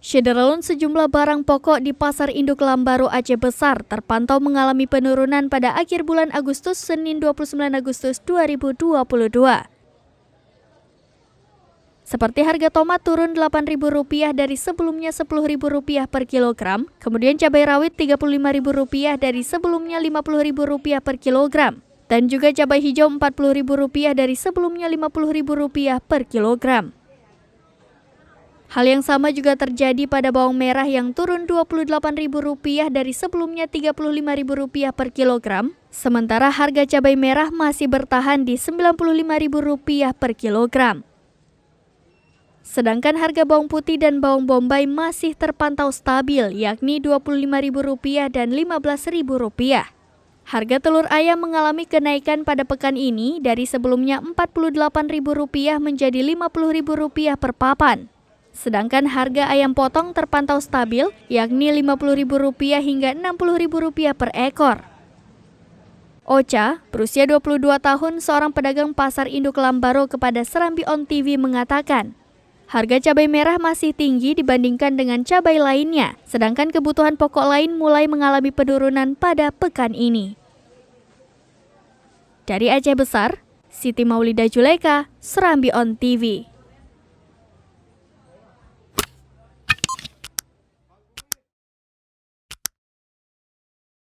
Syederalun sejumlah barang pokok di Pasar Induk Lambaru Aceh Besar terpantau mengalami penurunan pada akhir bulan Agustus Senin 29 Agustus 2022. Seperti harga tomat turun Rp8.000 dari sebelumnya Rp10.000 per kilogram, kemudian cabai rawit Rp35.000 dari sebelumnya Rp50.000 per kilogram, dan juga cabai hijau Rp40.000 dari sebelumnya Rp50.000 per kilogram. Hal yang sama juga terjadi pada bawang merah yang turun Rp28.000 dari sebelumnya Rp35.000 per kilogram, sementara harga cabai merah masih bertahan di Rp95.000 per kilogram. Sedangkan harga bawang putih dan bawang bombay masih terpantau stabil, yakni Rp25.000 dan Rp15.000. Harga telur ayam mengalami kenaikan pada pekan ini dari sebelumnya Rp48.000 menjadi Rp50.000 per papan. Sedangkan harga ayam potong terpantau stabil, yakni Rp50.000 hingga Rp60.000 per ekor. Ocha, berusia 22 tahun, seorang pedagang pasar induk Lambaru kepada Serambi On TV mengatakan, harga cabai merah masih tinggi dibandingkan dengan cabai lainnya, sedangkan kebutuhan pokok lain mulai mengalami penurunan pada pekan ini. Dari Aceh Besar, Siti Maulida Juleka, Serambi On TV.